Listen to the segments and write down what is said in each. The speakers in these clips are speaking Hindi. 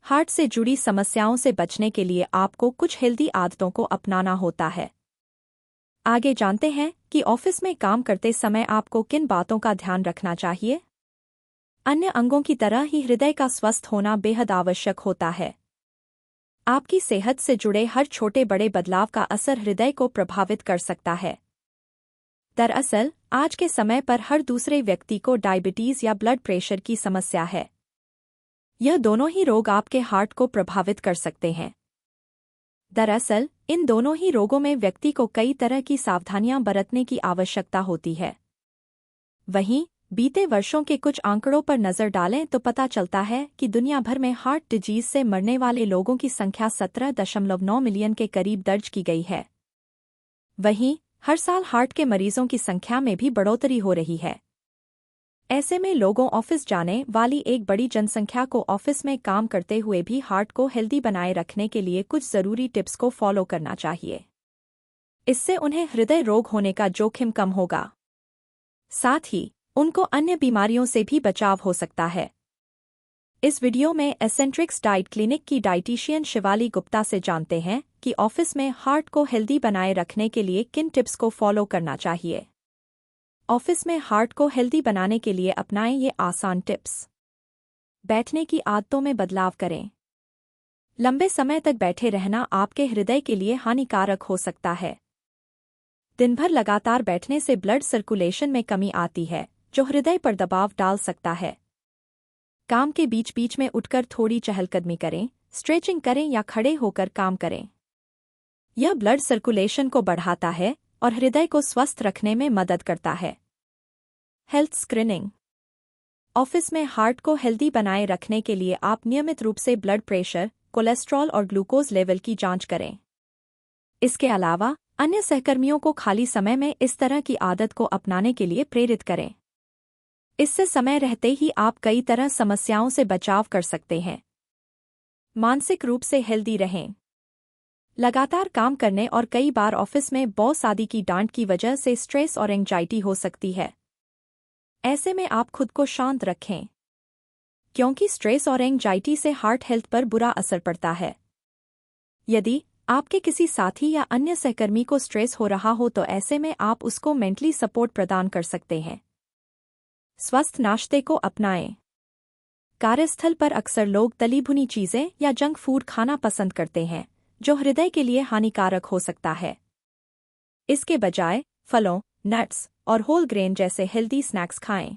हार्ट से जुड़ी समस्याओं से बचने के लिए आपको कुछ हेल्दी आदतों को अपनाना होता है। आगे जानते हैं कि ऑफिस में काम करते समय आपको किन बातों का ध्यान रखना चाहिए। अन्य अंगों की तरह ही हृदय का स्वस्थ होना बेहद आवश्यक होता है। आपकी सेहत से जुड़े हर छोटे बड़े बदलाव का असर हृदय को प्रभावित कर सकता है। दरअसल, आज के समय पर हर दूसरे व्यक्ति को डायबिटीज या ब्लड प्रेशर की समस्या है। यह दोनों ही रोग आपके हार्ट को प्रभावित कर सकते हैं। दरअसल, इन दोनों ही रोगों में व्यक्ति को कई तरह की सावधानियां बरतने की आवश्यकता होती है। वहीं, बीते वर्षों के कुछ आंकड़ों पर नजर डालें तो पता चलता है कि दुनिया भर में हार्ट डिजीज से मरने वाले लोगों की संख्या 17.9 मिलियन के करीब दर्ज की गई है। वहीं, हर साल हार्ट के मरीजों की संख्या में भी बढ़ोतरी हो रही है। ऐसे में लोगों ऑफिस जाने वाली एक बड़ी जनसंख्या को ऑफिस में काम करते हुए भी हार्ट को हेल्दी बनाए रखने के लिए कुछ जरूरी टिप्स को फॉलो करना चाहिए। इससे उन्हें हृदय रोग होने का जोखिम कम होगा। साथ ही उनको अन्य बीमारियों से भी बचाव हो सकता है। इस वीडियो में एसेंट्रिक्स डाइट क्लिनिक की डाइटिशियन शिवाली गुप्ता से जानते हैं कि ऑफिस में हार्ट को हेल्दी बनाए रखने के लिए किन टिप्स को फॉलो करना चाहिए। ऑफिस में हार्ट को हेल्दी बनाने के लिए अपनाएं ये आसान टिप्स। बैठने की आदतों में बदलाव करें। लंबे समय तक बैठे रहना आपके हृदय के लिए हानिकारक हो सकता है। दिन भर लगातार बैठने से ब्लड सर्कुलेशन में कमी आती है, जो हृदय पर दबाव डाल सकता है। काम के बीच बीच में उठकर थोड़ी चहलकदमी करें, स्ट्रेचिंग करें या खड़े होकर काम करें। यह ब्लड सर्कुलेशन को बढ़ाता है और हृदय को स्वस्थ रखने में मदद करता है। Health screening. ऑफिस में हार्ट को हेल्दी बनाए रखने के लिए आप नियमित रूप से ब्लड प्रेशर, कोलेस्ट्रॉल और ग्लूकोज लेवल की जांच करें। इसके अलावा अन्य सहकर्मियों को खाली समय में इस तरह की आदत को अपनाने के लिए प्रेरित करें। इससे समय रहते ही आप कई तरह समस्याओं से बचाव कर सकते हैं। मानसिक रूप से हेल्दी रहें। लगातार काम करने और कई बार ऑफिस में बॉस आदि की डांट की वजह से स्ट्रेस और एंजाइटी हो सकती है। ऐसे में आप खुद को शांत रखें, क्योंकि स्ट्रेस और एंजाइटी से हार्ट हेल्थ पर बुरा असर पड़ता है। यदि आपके किसी साथी या अन्य सहकर्मी को स्ट्रेस हो रहा हो तो ऐसे में आप उसको मेंटली सपोर्ट प्रदान कर सकते हैं। स्वस्थ नाश्ते को अपनाएं। कार्यस्थल पर अक्सर लोग तली भुनी चीजें या जंक फूड खाना पसंद करते हैं, जो हृदय के लिए हानिकारक हो सकता है। इसके बजाय फलों, नट्स और होल ग्रेन जैसे हेल्दी स्नैक्स खाएं।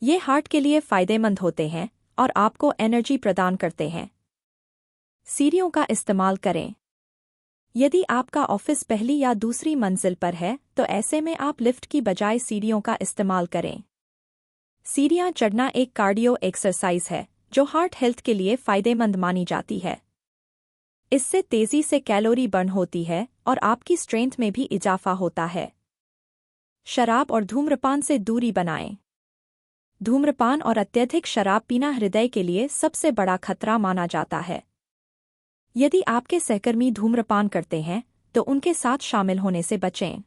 ये हार्ट के लिए फायदेमंद होते हैं और आपको एनर्जी प्रदान करते हैं। सीढ़ियों का इस्तेमाल करें। यदि आपका ऑफिस पहली या दूसरी मंजिल पर है तो ऐसे में आप लिफ्ट की बजाय सीढ़ियों का इस्तेमाल करें। सीढ़ियां चढ़ना एक कार्डियो एक्सरसाइज है जो हार्ट हेल्थ के लिए फायदेमंद मानी जाती है। इससे तेजी से कैलोरी बर्न होती है और आपकी स्ट्रेंथ में भी इजाफा होता है। शराब और धूम्रपान से दूरी बनाएं। धूम्रपान और अत्यधिक शराब पीना हृदय के लिए सबसे बड़ा खतरा माना जाता है। यदि आपके सहकर्मी धूम्रपान करते हैं तो उनके साथ शामिल होने से बचें।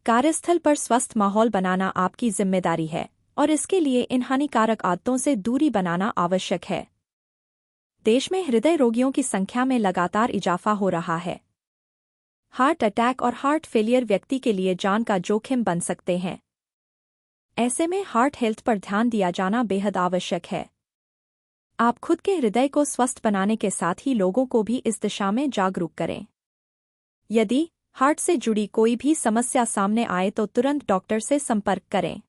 कार्यस्थल पर स्वस्थ माहौल बनाना आपकी जिम्मेदारी है और इसके लिए इन हानिकारक आदतों से दूरी बनाना आवश्यक है। देश में हृदय रोगियों की संख्या में लगातार इजाफा हो रहा है। हार्ट अटैक और हार्ट फेलियर व्यक्ति के लिए जान का जोखिम बन सकते हैं। ऐसे में हार्ट हेल्थ पर ध्यान दिया जाना बेहद आवश्यक है। आप खुद के हृदय को स्वस्थ बनाने के साथ ही लोगों को भी इस दिशा में जागरूक करें। यदि हार्ट से जुड़ी कोई भी समस्या सामने आए तो तुरंत डॉक्टर से संपर्क करें।